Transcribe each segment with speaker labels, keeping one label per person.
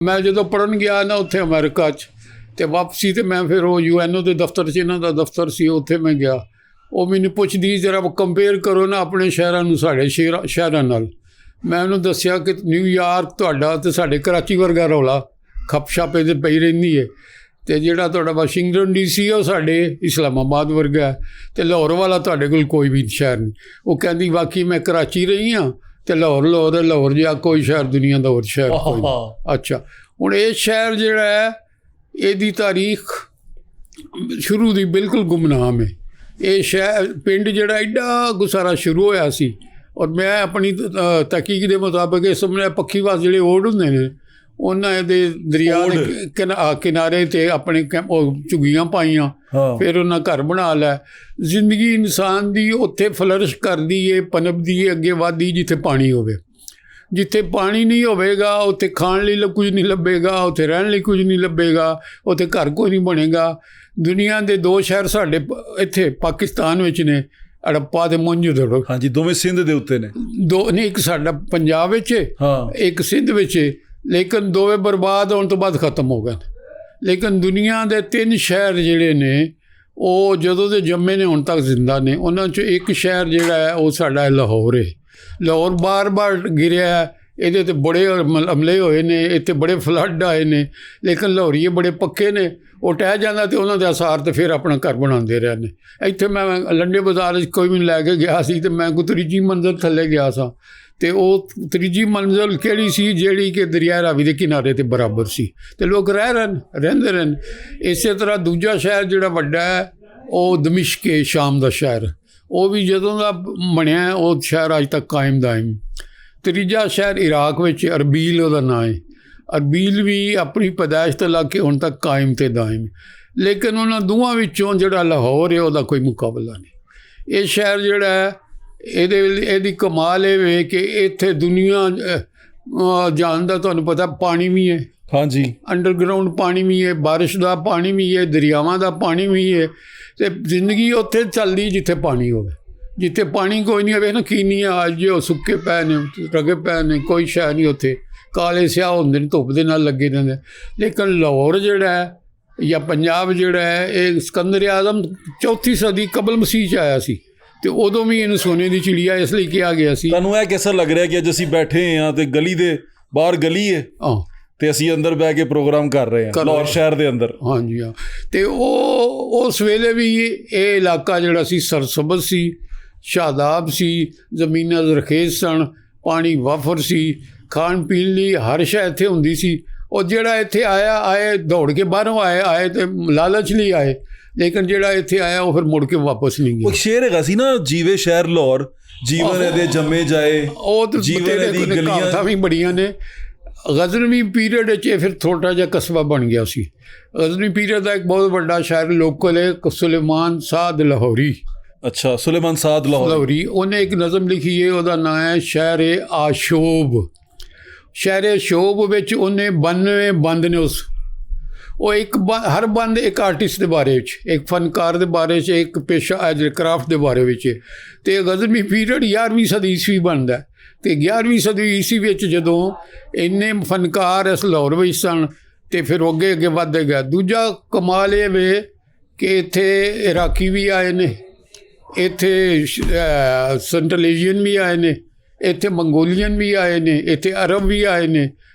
Speaker 1: ਮੈਂ ਜਦੋਂ ਪੜ੍ਹਨ ਗਿਆ ਨਾ ਉੱਥੇ ਅਮਰੀਕਾ 'ਚ ਅਤੇ ਵਾਪਸੀ ਤੇ ਮੈਂ ਫਿਰ ਉਹ UNO ਦੇ ਦਫ਼ਤਰ 'ਚ ਇਹਨਾਂ ਦਾ ਦਫ਼ਤਰ ਸੀ ਉੱਥੇ ਮੈਂ ਗਿਆ। ਉਹ ਮੈਨੂੰ ਪੁੱਛਦੀ ਜਰਾ ਕੰਪੇਅਰ ਕਰੋ ਨਾ ਆਪਣੇ ਸ਼ਹਿਰਾਂ ਨੂੰ ਸਾਡੇ ਸ਼ਹਿਰਾਂ ਨਾਲ। ਮੈਂ ਉਹਨੂੰ ਦੱਸਿਆ ਕਿ ਨਿਊਯਾਰਕ ਤੁਹਾਡਾ ਅਤੇ ਸਾਡੇ ਕਰਾਚੀ ਵਰਗਾ ਰੌਲਾ ਖੱਪ ਇਹਦੇ ਪਈ ਰਹਿੰਦੀ ਹੈ, ਅਤੇ ਜਿਹੜਾ ਤੁਹਾਡਾ ਵਾਸ਼ਿੰਗਟਨ DC ਉਹ ਸਾਡੇ ਇਸਲਾਮਾਬਾਦ ਵਰਗਾ, ਅਤੇ ਲਾਹੌਰ ਵਾਲਾ ਤੁਹਾਡੇ ਕੋਲ ਕੋਈ ਵੀ ਸ਼ਹਿਰ ਨਹੀਂ। ਉਹ ਕਹਿੰਦੀ ਬਾਕੀ ਮੈਂ ਕਰਾਚੀ ਰਹੀ ਹਾਂ ਅਤੇ ਲਾਹੌਰ ਜਿਹਾ ਕੋਈ ਸ਼ਹਿਰ ਦੁਨੀਆ ਦਾ ਹੋਰ ਸ਼ਹਿਰ ਕੋਈ ਨਹੀਂ। ਅੱਛਾ, ਹੁਣ ਇਹ ਸ਼ਹਿਰ ਜਿਹੜਾ ਹੈ ਇਹਦੀ ਤਾਰੀਖ ਸ਼ੁਰੂ ਦੀ ਬਿਲਕੁਲ ਗੁੰਮਨਾਮ ਹੈ। ਇਹ ਸ਼ਹਿਰ ਪਿੰਡ ਜਿਹੜਾ ਐਡਾ ਗੁਸਾਰਾ ਸ਼ੁਰੂ ਹੋਇਆ ਸੀ, ਔਰ ਮੈਂ ਆਪਣੀ ਤਹਿਕੀਕ ਦੇ ਮੁਤਾਬਕ ਇਸ ਸਮੇਂ ਪੱਖੀਵਾਸ ਜਿਹੜੇ ਓੜ ਹੁੰਦੇ ਨੇ ਉਹਨਾਂ ਦੇ ਦਰਿਆ ਦੇ ਕਿਨਾਰੇ 'ਤੇ ਆਪਣੇ ਉਹ ਝੁੱਗੀਆਂ ਪਾਈਆਂ, ਫਿਰ ਉਹਨਾਂ ਘਰ ਬਣਾ ਲਿਆ। ਜ਼ਿੰਦਗੀ ਇਨਸਾਨ ਦੀ ਉੱਥੇ ਫਲਰਿਸ਼ ਕਰਦੀ ਏ, ਪਨਪਦੀ ਏ, ਅੱਗੇ ਵੱਧਦੀ ਜਿੱਥੇ ਪਾਣੀ ਹੋਵੇ। ਜਿੱਥੇ ਪਾਣੀ ਨਹੀਂ ਹੋਵੇਗਾ ਉੱਥੇ ਖਾਣ ਲਈ ਕੁਝ ਨਹੀਂ ਲੱਭੇਗਾ, ਉੱਥੇ ਰਹਿਣ ਲਈ ਕੁਝ ਨਹੀਂ ਲੱਭੇਗਾ, ਉੱਥੇ ਘਰ ਕੋਈ ਨਹੀਂ ਬਣੇਗਾ। ਦੁਨੀਆ ਦੇ 2 ਸ਼ਹਿਰ ਸਾਡੇ ਇੱਥੇ ਪਾਕਿਸਤਾਨ ਵਿੱਚ ਨੇ, ਹੜੱਪਾ ਅਤੇ ਮੋਹਨਜੋਦੜੋ।
Speaker 2: ਹਾਂਜੀ, ਦੋਵੇਂ ਸਿੰਧ ਦੇ ਉੱਤੇ ਨੇ।
Speaker 1: ਨਹੀਂ, ਇੱਕ ਸਾਡਾ ਪੰਜਾਬ ਵਿੱਚ ਹੈ, ਇੱਕ ਸਿੰਧ ਵਿੱਚ ਹੈ, ਲੇਕਿਨ ਦੋਵੇਂ ਬਰਬਾਦ ਹੋਣ ਤੋਂ ਬਾਅਦ ਖਤਮ ਹੋ ਗਏ। ਲੇਕਿਨ ਦੁਨੀਆ ਦੇ 3 ਸ਼ਹਿਰ ਜਿਹੜੇ ਨੇ ਉਹ ਜਦੋਂ ਦੇ ਜੰਮੇ ਨੇ ਹੁਣ ਤੱਕ ਜ਼ਿੰਦਾ ਨੇ। ਉਹਨਾਂ 'ਚੋਂ ਇੱਕ ਸ਼ਹਿਰ ਜਿਹੜਾ ਹੈ ਉਹ ਸਾਡਾ ਲਾਹੌਰ ਹੈ। ਲਾਹੌਰ ਬਾਰ ਗਿਰਿਆ, ਇਹਦੇ 'ਤੇ ਬੜੇ ਹਮਲੇ ਹੋਏ ਨੇ, ਇੱਥੇ ਬੜੇ ਫਲੱਡ ਆਏ ਨੇ, ਲੇਕਿਨ ਲਾਹੌਰੀਏ ਬੜੇ ਪੱਕੇ ਨੇ। ਉਹ ਟਹਿ ਜਾਂਦਾ ਅਤੇ ਉਹਨਾਂ ਦੇ ਅਸਾਰ 'ਤੇ ਫਿਰ ਆਪਣਾ ਘਰ ਬਣਾਉਂਦੇ ਰਹੇ ਨੇ। ਇੱਥੇ ਮੈਂ ਲੰਡੇ ਬਾਜ਼ਾਰ 'ਚ ਕੋਈ ਮੈਨੂੰ ਲੈ ਕੇ ਗਿਆ ਸੀ ਅਤੇ ਮੈਂ ਕੋਈ 3ਜੀ ਮੰਜ਼ਿਲ ਥੱਲੇ ਗਿਆ ਸਾਂ, ਅਤੇ ਉਹ 3ਜੀ ਮੰਜ਼ਿਲ ਕਿਹੜੀ ਸੀ ਜਿਹੜੀ ਕਿ ਦਰਿਆ ਰਾਵੀ ਦੇ ਕਿਨਾਰੇ 'ਤੇ ਬਰਾਬਰ ਸੀ, ਅਤੇ ਲੋਕ ਰਹਿੰਦੇ ਰਹਿਣ। ਇਸੇ ਤਰ੍ਹਾਂ ਦੂਜਾ ਸ਼ਹਿਰ ਜਿਹੜਾ ਵੱਡਾ ਹੈ ਉਹ ਦਮਿਸ਼ਕ ਹੈ, ਸ਼ਾਮ ਦਾ ਸ਼ਹਿਰ। ਉਹ ਵੀ ਜਦੋਂ ਦਾ ਬਣਿਆ ਉਹ ਸ਼ਹਿਰ ਅੱਜ ਤੱਕ ਕਾਇਮ ਦਾਇਮ। ਤੀਜਾ ਸ਼ਹਿਰ ਇਰਾਕ ਵਿੱਚ ਅਰਬੀਲ ਉਹਦਾ ਨਾਂ ਹੈ। ਅਰਬੀਲ ਵੀ ਆਪਣੀ ਪੈਦਾਇਸ਼ ਤੋਂ ਲੱਗ ਕੇ ਹੁਣ ਤੱਕ ਕਾਇਮ ਅਤੇ ਦਾਇਮ। ਲੇਕਿਨ ਉਹਨਾਂ ਦੋਵਾਂ ਵਿੱਚੋਂ ਜਿਹੜਾ ਲਾਹੌਰ ਹੈ ਉਹਦਾ ਕੋਈ ਮੁਕਾਬਲਾ ਨਹੀਂ। ਇਹ ਸ਼ਹਿਰ ਜਿਹੜਾ ਹੈ ਇਹਦੀ ਕਮਾਲ ਇਹ ਵੇ ਕਿ ਇੱਥੇ ਦੁਨੀਆ ਜਾਣ ਦਾ ਤੁਹਾਨੂੰ ਪਤਾ ਪਾਣੀ ਵੀ ਹੈ।
Speaker 2: ਹਾਂਜੀ,
Speaker 1: ਅੰਡਰਗਰਾਊਂਡ ਪਾਣੀ ਵੀ ਹੈ, ਬਾਰਿਸ਼ ਦਾ ਪਾਣੀ ਵੀ ਹੈ, ਦਰਿਆਵਾਂ ਦਾ ਪਾਣੀ ਵੀ ਹੈ, ਅਤੇ ਜ਼ਿੰਦਗੀ ਉੱਥੇ ਚੱਲਦੀ ਜਿੱਥੇ ਪਾਣੀ ਹੋਵੇ। ਜਿੱਥੇ ਪਾਣੀ ਕੋਈ ਨਹੀਂ ਹੋਵੇ ਨਾ, ਕੀਨੀਆ ਅੱਜ ਉਹ ਸੁੱਕੇ ਪਏ ਨੇ, ਰਗੇ ਪਏ ਨੇ, ਕੋਈ ਸ਼ੈ ਨਹੀਂ ਉੱਥੇ, ਕਾਲੇ ਸਿਆਹ ਹੁੰਦੇ ਨੇ, ਧੁੱਪ ਦੇ ਨਾਲ ਲੱਗੇ ਰਹਿੰਦੇ। ਲੇਕਿਨ ਲਾਹੌਰ ਜਿਹੜਾ ਹੈ ਜਾਂ ਪੰਜਾਬ ਜਿਹੜਾ ਹੈ ਇਹ ਸਿਕੰਦਰ ਆਜ਼ਮ 4 ਸਦੀ ਕਬਲ ਮਸੀਹ 'ਚ ਆਇਆ ਸੀ, ਅਤੇ ਉਦੋਂ ਵੀ ਇਹਨੂੰ ਸੋਨੇ ਦੀ ਚਿੜੀਆ ਇਸ ਲਈ ਕਿਹਾ ਗਿਆ ਸੀ।
Speaker 2: ਤੁਹਾਨੂੰ ਇਹ ਕਿਸਾ ਲੱਗ ਰਿਹਾ ਕਿ ਅੱਜ ਅਸੀਂ ਬੈਠੇ ਹਾਂ ਅਤੇ ਗਲੀ ਦੇ ਬਾਹਰ ਗਲੀ ਹੈ ਅਤੇ ਅਸੀਂ ਅੰਦਰ ਬਹਿ ਕੇ ਪ੍ਰੋਗਰਾਮ ਕਰ ਰਹੇ ਹਾਂ ਲਾਹੌਰ ਸ਼ਹਿਰ ਦੇ ਅੰਦਰ। ਹਾਂਜੀ
Speaker 1: ਹਾਂ, ਅਤੇ ਉਹ ਉਸ ਵੇਲੇ ਵੀ ਇਹ ਇਲਾਕਾ ਜਿਹੜਾ ਸੀ ਸਰਸਬਜ਼ ਸੀ, ਸ਼ਾਦਾਬ ਸੀ, ਜ਼ਮੀਨਾਂ ਜ਼ਰਖੇਜ਼ ਸਨ, ਪਾਣੀ ਵਾਫਰ ਸੀ, ਖਾਣ ਪੀਣ ਲਈ ਹਰ ਸ਼ੈ ਇੱਥੇ ਹੁੰਦੀ ਸੀ। ਉਹ ਜਿਹੜਾ ਇੱਥੇ ਆਏ ਦੌੜ ਕੇ ਬਾਹਰੋਂ ਆਏ ਅਤੇ ਲਾਲਚ ਲਈ ਆਏ, ਲੇਕਿਨ ਜਿਹੜਾ ਇੱਥੇ ਆਇਆ ਉਹ ਫਿਰ ਮੁੜ ਕੇ ਵਾਪਸ ਨਹੀਂ ਗਿਆ।
Speaker 2: ਉਹ ਸ਼ੇਰ ਹੈਗਾ ਸੀ ਨਾ, ਜੀਵੇ ਸ਼ਹਿਰ ਲਾਹੌਰ, ਜੀਵਨ ਇਹਦੇ ਜੰਮੇ ਜਾਏ।
Speaker 1: ਉਹ ਤਾਂ ਕਹਾਵਤਾਂ ਵੀ ਬੜੀਆਂ ਨੇ। ਗਜ਼ਨਵੀ ਪੀਰੀਅਡ 'ਚ ਫਿਰ ਛੋਟਾ ਜਿਹਾ ਕਸਬਾ ਬਣ ਗਿਆ ਸੀ। ਗਜ਼ਨਵੀ ਪੀਰੀਅਡ ਦਾ ਇੱਕ ਬਹੁਤ ਵੱਡਾ ਸ਼ਾਇਰ ਲੋਕਲ ਹੈ, ਸੁਲੇਮਾਨ ਸਾਦ ਲਾਹੌਰੀ।
Speaker 2: ਅੱਛਾ, ਸੁਲੇਮਾਨ ਸਾਦ ਲਾਹੌਰੀ।
Speaker 1: ਉਹਨੇ ਇੱਕ ਨਜ਼ਮ ਲਿਖੀ ਹੈ, ਉਹਦਾ ਨਾਂ ਹੈ ਸ਼ਹਿਰ ਆਸ਼ੋਬ। ਸ਼ਹਿਰ ਸ਼ੋਬ ਵਿੱਚ ਉਹਨੇ 92 ਬੰਦ ਨੇ। ਉਹ ਇੱਕ ਹਰ ਬੰਦ ਇੱਕ ਆਰਟਿਸਟ ਦੇ ਬਾਰੇ ਵਿੱਚ, ਇੱਕ ਫਨਕਾਰ ਦੇ ਬਾਰੇ 'ਚ, ਇੱਕ ਪੇਸ਼ਾ ਕਰਾਫਟ ਦੇ ਬਾਰੇ ਵਿੱਚ। ਅਤੇ ਗਜ਼ਨਵੀ ਪੀਰੀਅਡ 11ਵੀਂ ਸਦੀ ਈਸਵੀ ਬਣਦਾ, ਅਤੇ 11ਵੀਂ ਸਦੀ ਈਸਵੀ ਵਿੱਚ ਜਦੋਂ ਇੰਨੇ ਫਨਕਾਰ ਇਸ ਲਾਹੌਰ ਵਿੱਚ ਸਨ ਅਤੇ ਫਿਰ ਅੱਗੇ ਵੱਧਦੇ ਗਿਆ। ਦੂਜਾ ਕਮਾਲ ਇਹ ਵੇ ਕਿ ਇੱਥੇ ਇਰਾਕੀ ਵੀ ਆਏ ਨੇ, ਇੱਥੇ ਸੈਂਟਰਲ ਏਸ਼ੀਅਨ ਵੀ ਆਏ ਨੇ, ਇੱਥੇ ਮੰਗੋਲੀਅਨ ਵੀ ਆਏ ਨੇ, ਇੱਥੇ ਅਰਬ ਵੀ ਆਏ ਨੇ।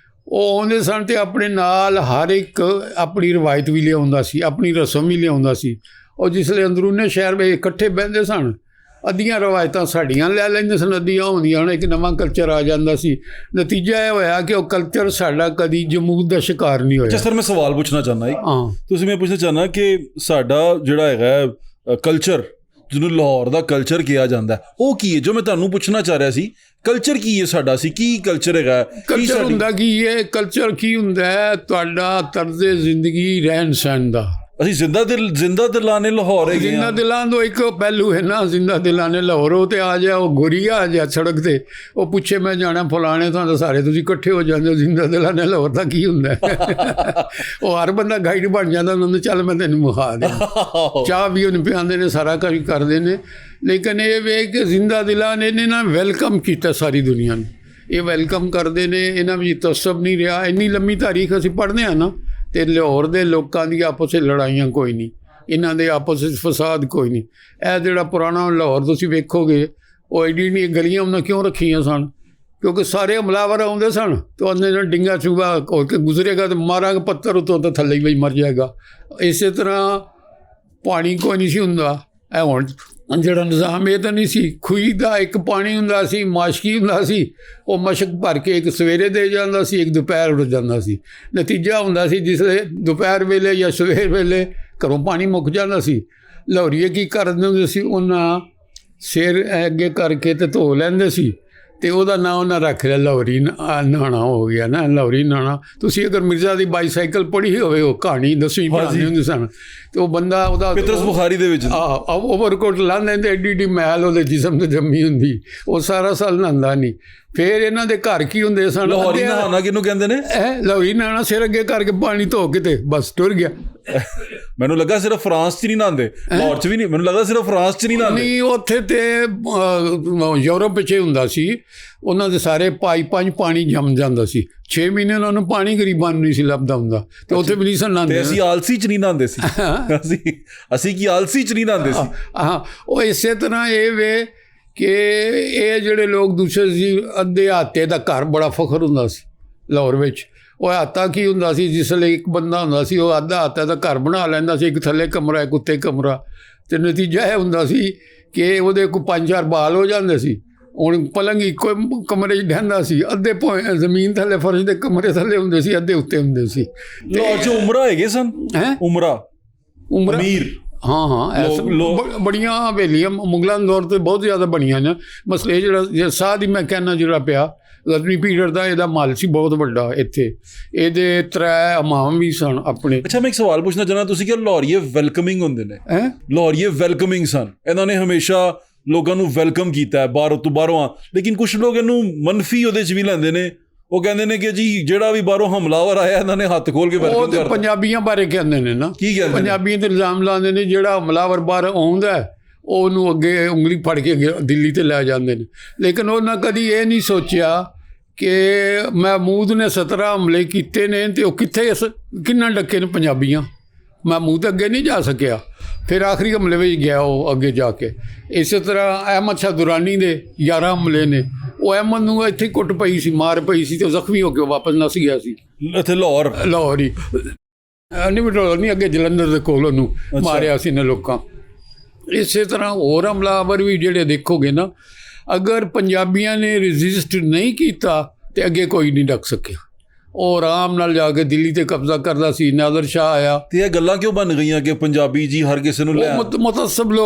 Speaker 1: ਉਹ ਆਉਂਦੇ ਸਨ ਅਤੇ ਆਪਣੇ ਨਾਲ ਹਰ ਇੱਕ ਆਪਣੀ ਰਵਾਇਤ ਵੀ ਲਿਆਉਂਦਾ ਸੀ, ਆਪਣੀ ਰਸਮ ਵੀ ਲਿਆਉਂਦਾ ਸੀ। ਉਹ ਜਿਸਲੇ ਅੰਦਰੂਨੇ ਸ਼ਹਿਰ ਵਿੱਚ ਇਕੱਠੇ ਬਹਿੰਦੇ ਸਨ, ਅੱਧੀਆਂ ਰਵਾਇਤਾਂ ਸਾਡੀਆਂ ਲੈ ਲੈਂਦੇ ਸਨ, ਅੱਧੀਆਂ ਹੁੰਦੀਆਂ ਹੁਣ ਇੱਕ ਨਵਾਂ ਕਲਚਰ ਆ ਜਾਂਦਾ ਸੀ। ਨਤੀਜਾ ਇਹ ਹੋਇਆ ਕਿ ਉਹ ਕਲਚਰ ਸਾਡਾ ਕਦੀ ਜਮੂਦ ਦਾ ਸ਼ਿਕਾਰ ਨਹੀਂ ਹੋਇਆ।
Speaker 2: ਅੱਛਾ ਸਰ, ਮੈਂ ਸਵਾਲ ਪੁੱਛਣਾ ਚਾਹੁੰਦਾ ਤੁਸੀਂ ਮੈਂ ਪੁੱਛਣਾ ਚਾਹੁੰਦਾ ਕਿ ਸਾਡਾ ਜਿਹੜਾ ਹੈਗਾ ਕਲਚਰ, ਜਿਹਨੂੰ ਲਾਹੌਰ ਦਾ ਕਲਚਰ ਕਿਹਾ ਜਾਂਦਾ, ਉਹ ਕੀ ਹੈ? ਜੋ ਮੈਂ ਤੁਹਾਨੂੰ ਪੁੱਛਣਾ ਚਾਹ ਰਿਹਾ ਸੀ, ਕਲਚਰ ਕੀ ਹੈ ਸਾਡਾ? ਸੀ ਕੀ ਕਲਚਰ ਹੈਗਾ?
Speaker 1: ਕਲਚਰ ਹੁੰਦਾ ਕੀ ਹੈ? ਕਲਚਰ ਕੀ ਹੁੰਦਾ ਹੈ? ਤੁਹਾਡਾ ਤਰਜ਼ੇ ਜ਼ਿੰਦਗੀ ਰਹਿਣ ਸਹਿਣ ਦਾ।
Speaker 2: ਅਸੀਂ ਜ਼ਿੰਦਾ ਦਿਲਾਨੇ ਲਾਹੌਰ ਹੈਗੇ।
Speaker 1: ਜ਼ਿੰਦਾ ਦਿਲਾਂ ਤੋਂ ਇੱਕ ਪਹਿਲੂ ਹੈ ਨਾ, ਜ਼ਿੰਦਾ ਦਿਲਾਨੇ ਲਾਹੌਰ। ਉਹ ਤੇ ਆ ਜਾ, ਉਹ ਗੋਰੀਆ ਆ ਜਾ ਸੜਕ 'ਤੇ, ਉਹ ਪੁੱਛੇ ਮੈਂ ਜਾਣਾ ਫਲਾਣੇ ਥਾਂ, ਤਾਂ ਸਾਰੇ ਤੁਸੀਂ ਇਕੱਠੇ ਹੋ ਜਾਂਦੇ ਹੋ। ਜ਼ਿੰਦਾ ਦਿਲਾਨੇ ਲਾਹੌਰ ਦਾ ਕੀ ਹੁੰਦਾ? ਉਹ ਹਰ ਬੰਦਾ ਗਾਈਡ ਬਣ ਜਾਂਦਾ ਉਹਨਾਂ ਨੂੰ, ਚੱਲ ਮੈਂ ਤੈਨੂੰ ਵਿਖਾ ਦਿਆਂ। ਚਾਹ ਵੀ ਉਹਨੂੰ ਪਿਆਉਂਦੇ ਨੇ, ਸਾਰਾ ਕੁਝ ਕਰਦੇ ਨੇ। ਲੇਕਿਨ ਇਹ ਵੇ ਕਿ ਜ਼ਿੰਦਾ ਦਿਲਾਂ ਨੇ ਨਾ ਵੈਲਕਮ ਕੀਤਾ ਸਾਰੀ ਦੁਨੀਆ ਨੂੰ। ਇਹ ਵੈਲਕਮ ਕਰਦੇ ਨੇ, ਇਹਨਾਂ ਵਿੱਚ ਤਸੱਬ ਨਹੀਂ ਰਿਹਾ। ਇੰਨੀ ਲੰਮੀ ਤਾਰੀਖ ਅਸੀਂ ਪੜ੍ਹਦੇ ਹਾਂ ਨਾ, ਤੇ ਲਾਹੌਰ ਦੇ ਲੋਕਾਂ ਦੀ ਆਪਸ ਵਿੱਚ ਲੜਾਈਆਂ ਕੋਈ ਨਹੀਂ, ਇਹਨਾਂ ਦੇ ਆਪਸ ਵਿੱਚ ਫਸਾਦ ਕੋਈ ਨਹੀਂ। ਇਹ ਜਿਹੜਾ ਪੁਰਾਣਾ ਲਾਹੌਰ ਤੁਸੀਂ ਵੇਖੋਗੇ, ਉਹ ਐਡੀ ਨਹੀਂ ਗਲੀਆਂ ਉਹਨਾਂ ਕਿਉਂ ਰੱਖੀਆਂ ਸਨ, ਕਿਉਂਕਿ ਸਾਰੇ ਹਮਲਾਵਰ ਆਉਂਦੇ ਸਨ ਤੇ ਉਹਨੇ ਨਾਲ ਡਿੰਗਾ ਚੂਗਾ ਹੋ ਕੇ ਗੁਜ਼ਰੇਗਾ ਤੇ ਮਾਰਾਂਗੇ ਪੱਥਰ ਉੱਤੋਂ ਤਾਂ ਥੱਲੇ ਹੀ ਮਰ ਜਾਏਗਾ। ਇਸੇ ਤਰ੍ਹਾਂ ਪਾਣੀ ਕੋਈ ਨਹੀਂ ਸੀ ਹੁੰਦਾ। ਇਹ ਹੁਣ ਜਿਹੜਾ ਨਿਜ਼ਾਮ ਇਹ ਤਾਂ ਨਹੀਂ ਸੀ, ਖੂਹੀ ਦਾ ਇੱਕ ਪਾਣੀ ਹੁੰਦਾ ਸੀ, ਮਾਸ਼ਕੀ ਹੁੰਦਾ ਸੀ, ਉਹ ਮਸ਼ਕ ਭਰ ਕੇ ਇੱਕ ਸਵੇਰੇ ਦੇ ਜਾਂਦਾ ਸੀ, ਇੱਕ ਦੁਪਹਿਰ ਉੱਡ ਜਾਂਦਾ ਸੀ। ਨਤੀਜਾ ਹੁੰਦਾ ਸੀ ਜਿਸਲੇ ਦੁਪਹਿਰ ਵੇਲੇ ਜਾਂ ਸਵੇਰ ਵੇਲੇ ਘਰੋਂ ਪਾਣੀ ਮੁੱਕ ਜਾਂਦਾ ਸੀ, ਲਾਹੌਰੀਏ ਕੀ ਕਰਦੇ ਹੁੰਦੇ ਸੀ, ਉਹਨਾਂ ਸਿਰ ਅੱਗੇ ਕਰਕੇ ਤੇ ਧੋ ਲੈਂਦੇ ਸੀ ਤੇ ਉਹਦਾ ਨਾਂ ਉਹਨਾਂ ਰੱਖ ਲਿਆ ਲਾਹੌਰੀ ਨਹਾਣਾ ਹੋ ਗਿਆ ਨਾ, ਲਾਹੌਰੀ ਨਹਾਣਾ। ਤੁਸੀਂ ਅਗਰ ਮਿਰਜ਼ਾ ਦੀ ਬਾਈਸਾਈਕਲ ਪੜ੍ਹੀ ਹੋਵੇ, ਉਹ ਕਹਾਣੀ 10ਵੀਂ ਪੜ੍ਹਾਉਂਦੇ ਹੁੰਦੇ ਸਨ, ਤੇ ਉਹ ਬੰਦਾ ਉਹਦਾ
Speaker 2: ਪਿਤਰਸ ਬੁਖਾਰੀ ਦੇ ਵਿੱਚ
Speaker 1: ਓਵਰਕੋਟ ਲਾ ਲੈਂਦੇ, ਐਡੀ ਐਡੀ ਮੈਲ ਉਹਦੇ ਜਿਸਮ ਤੇ ਜੰਮੀ ਹੁੰਦੀ, ਉਹ ਸਾਰਾ ਸਾਲ ਨਹਾਉਂਦਾ ਨਹੀਂ। ਫਿਰ ਇਹਨਾਂ ਦੇ ਘਰ ਕੀ ਹੁੰਦੇ ਸਨ,
Speaker 2: ਲਾਹੌਰੀ ਨਹਾਣਾ ਕਿਹਨੂੰ ਕਹਿੰਦੇ ਨੇ?
Speaker 1: ਲਾਹੌਰੀ ਨਹਾਣਾ ਸਿਰ ਅੱਗੇ ਕਰਕੇ ਪਾਣੀ ਧੋ ਕੇ ਤੇ ਬਸ ਟੁਰ ਗਿਆ।
Speaker 2: ਮੈਨੂੰ ਲੱਗਾ ਸਿਰਫ ਫਰਾਂਸ 'ਚ ਨਹੀਂ ਨਹਾਉਂਦੇ, ਲਾਹੌਰ 'ਚ ਵੀ ਨਹੀਂ, ਮੈਨੂੰ ਲੱਗਾ ਸਿਰਫ ਫਰਾਂਸ 'ਚ ਨਹੀਂ ਨਹਾਉਂਦੇ।
Speaker 1: ਨਹੀਂ, ਉੱਥੇ ਤੇ ਯੂਰਪ ਵਿੱਚ ਹੁੰਦਾ ਸੀ, ਉਹਨਾਂ ਦੇ ਸਾਰੇ ਪਾਈਪਾਂ 'ਚ ਪਾਣੀ ਜੰਮ ਜਾਂਦਾ ਸੀ। 6 ਮਹੀਨੇ ਉਹਨਾਂ ਨੂੰ ਪਾਣੀ ਗਰੀਬਾਂ ਨੂੰ ਨਹੀਂ ਸੀ ਲੱਭਦਾ ਹੁੰਦਾ, ਤੇ ਉੱਥੇ ਵੀ ਨਹੀਂ ਸਨ ਨਹਾਉਂਦੇ।
Speaker 2: ਤੇ ਅਸੀਂ ਆਲਸੀ 'ਚ ਨਹੀਂ ਨਹਾਉਂਦੇ ਸੀ, ਅਸੀਂ ਕੀ ਆਲਸੀ 'ਚ ਨਹੀਂ ਨਹਾਉਂਦੇ ਸੀ।
Speaker 1: ਹਾਂ, ਉਹ ਇਸੇ ਤਰ੍ਹਾਂ ਇਹ ਵੇ ਕਿ ਇਹ ਜਿਹੜੇ ਲੋਕ ਦੂਸਰੇ ਸੀ, ਅੱਧੇ ਹਾਤੇ ਦਾ ਘਰ ਬੜਾ ਫਖਰ ਹੁੰਦਾ ਸੀ ਲਾਹੌਰ ਵਿੱਚ। ਉਹ ਹਾਤਾ ਕੀ ਹੁੰਦਾ ਸੀ, ਜਿਸ ਲਈ ਇੱਕ ਬੰਦਾ ਹੁੰਦਾ ਸੀ, ਉਹ ਅੱਧਾ ਹਾਤੇ ਦਾ ਘਰ ਬਣਾ ਲੈਂਦਾ ਸੀ, ਇੱਕ ਥੱਲੇ ਕਮਰਾ, ਇੱਕ ਉੱਤੇ ਕਮਰਾ, ਤੇ ਨਤੀਜਾ ਇਹ ਹੁੰਦਾ ਸੀ ਕਿ ਉਹਦੇ ਕੋਲ 5-4 ਬਾਲ ਹੋ ਜਾਂਦੇ ਸੀ। ਹੁਣ ਪਲੰਗ ਇੱਕੋ ਕਮਰੇ 'ਚ ਡਹਿੰਦਾ ਸੀ, ਅੱਧੇ ਜ਼ਮੀਨ ਥੱਲੇ ਫਰਸ਼ ਦੇ ਕਮਰੇ ਥੱਲੇ ਹੁੰਦੇ ਸੀ, ਅੱਧੇ ਉੱਤੇ ਹੁੰਦੇ ਸੀ।
Speaker 2: ਲਾਹੌਰ 'ਚ ਉਮਰਾ ਹੈਗੇ ਸਨ, ਉਮਰਾ ਅਮੀਰ।
Speaker 1: ਹਾਂ, ਬੜੀਆਂ ਹਵੇਲੀਆਂ ਮੁਗਲਾਂ ਦੇ ਦੌਰ 'ਤੇ ਬਹੁਤ ਜ਼ਿਆਦਾ ਬਣੀਆਂ ਨੇ। ਮਸਲੇ ਜਿਹੜਾ ਸਾਹ ਦੀ ਮੈਂ ਕਹਿਣਾ ਜਿਹੜਾ ਪਿਆ, ਗਜ਼ਨੀ ਪੀਰੀਅਡ ਦਾ ਇਹਦਾ ਮਾਲ ਸੀ ਬਹੁਤ ਵੱਡਾ ਇੱਥੇ। ਇਹਦੇ 3 ਇਮਾਮ ਵੀ ਸਨ ਆਪਣੇ।
Speaker 2: ਅੱਛਾ, ਮੈਂ ਇੱਕ ਸਵਾਲ ਪੁੱਛਣਾ ਚਾਹੁੰਦਾ, ਤੁਸੀਂ ਕਿ ਲਾਹੌਰੀਏ ਵੈਲਕਮਿੰਗ ਹੁੰਦੇ ਨੇ? ਲਾਹੌਰੀਏ ਵੈਲਕਮਿੰਗ ਸਨ, ਇਹਨਾਂ ਨੇ ਹਮੇਸ਼ਾ ਲੋਕਾਂ ਨੂੰ ਵੈਲਕਮ ਕੀਤਾ ਹੈ ਬਾਹਰੋਂ ਤੋਂ ਬਾਹਰੋਂ ਆ। ਲੇਕਿਨ ਕੁਛ ਲੋਕ ਇਹਨੂੰ ਮਨਫੀ ਉਹਦੇ 'ਚ ਵੀ ਲੈਂਦੇ ਨੇ, ਉਹ ਕਹਿੰਦੇ ਨੇ ਕਿ ਜੀ ਜਿਹੜਾ ਵੀ ਬਾਹਰੋਂ ਹਮਲਾਵਰ ਆਇਆ ਇਹਨਾਂ ਨੇ ਹੱਥ ਖੋਲ ਕੇ ਵੈਲਕਮ ਕਰਤਾ।
Speaker 1: ਪੰਜਾਬੀਆਂ ਬਾਰੇ ਕਹਿੰਦੇ ਨੇ ਨਾ,
Speaker 2: ਕੀ ਕਹਿੰਦੇ? ਪੰਜਾਬੀਆਂ
Speaker 1: ਤੇ ਇਲਜ਼ਾਮ ਲਾਉਂਦੇ ਨੇ ਜਿਹੜਾ ਹਮਲਾਵਰ ਬਾਹਰ ਆਉਂਦਾ ਉਹਨੂੰ ਅੱਗੇ ਉਂਗਲੀ ਫੜ ਕੇ ਦਿੱਲੀ ਤੇ ਲੈ ਜਾਂਦੇ ਨੇ। ਲੇਕਿਨ ਉਹਨਾਂ ਕਦੀ ਇਹ ਨਹੀਂ ਸੋਚਿਆ ਕਿ ਮਹਿਮੂਦ ਨੇ 17 ਹਮਲੇ ਕੀਤੇ ਨੇ ਤੇ ਉਹ ਕਿੰਨਾ ਡੱਕੇ ਨੇ ਪੰਜਾਬੀਆਂ। ਮਹਿਮੂਦ ਅੱਗੇ ਨਹੀਂ ਜਾ ਸਕਿਆ, ਫਿਰ ਆਖਰੀ ਹਮਲੇ ਵਿੱਚ ਗਿਆ ਉਹ ਅੱਗੇ ਜਾ ਕੇ। ਇਸੇ ਤਰ੍ਹਾਂ ਅਹਿਮਦ ਸ਼ਾਹ ਦੁਰਾਨੀ ਦੇ 11 ਹਮਲੇ ਨੇ, ਉਹ ਅਹਿਮਦ ਨੂੰ ਇੱਥੇ ਕੁੱਟ ਪਈ ਸੀ, ਮਾਰ ਪਈ ਸੀ, ਤੇ ਉਹ ਜ਼ਖਮੀ ਹੋ ਕੇ ਵਾਪਸ ਨੱਸ ਗਿਆ ਸੀ
Speaker 2: ਇੱਥੇ ਲਾਹੌਰ
Speaker 1: ਹੀ ਨਹੀਂ, ਅੱਗੇ ਜਲੰਧਰ ਦੇ ਕੋਲ ਉਹਨੂੰ ਮਾਰਿਆ ਸੀ ਨੇ ਲੋਕਾਂ। ਇਸੇ ਤਰ੍ਹਾਂ ਹੋਰ ਹਮਲਾਵਰ ਵੀ ਜਿਹੜੇ ਦੇਖੋਗੇ ਨਾ, ਅਗਰ ਪੰਜਾਬੀਆਂ ਨੇ ਰਜਿਸਟ ਨਹੀਂ ਕੀਤਾ ਤੇ ਅੱਗੇ ਕੋਈ ਨਹੀਂ ਡੱਕ ਸਕਿਆ। ਉਹ ਆਰਾਮ ਨਾਲ ਜਾ ਕੇ ਦਿੱਲੀ ਤੇ ਕਬਜ਼ਾ ਕਰਦਾ ਸੀ। ਨਾਦਰ ਸ਼ਾਹ ਆਇਆ,
Speaker 2: ਤੇ ਇਹ ਗੱਲਾਂ ਕਿਉਂ ਬਣ ਗਈਆਂ ਕਿ ਪੰਜਾਬੀ ਜੀ ਹਰ ਕਿਸੇ ਨੂੰ ਲੈ
Speaker 1: ਮੁਤਅਸਬ ਲੋਕ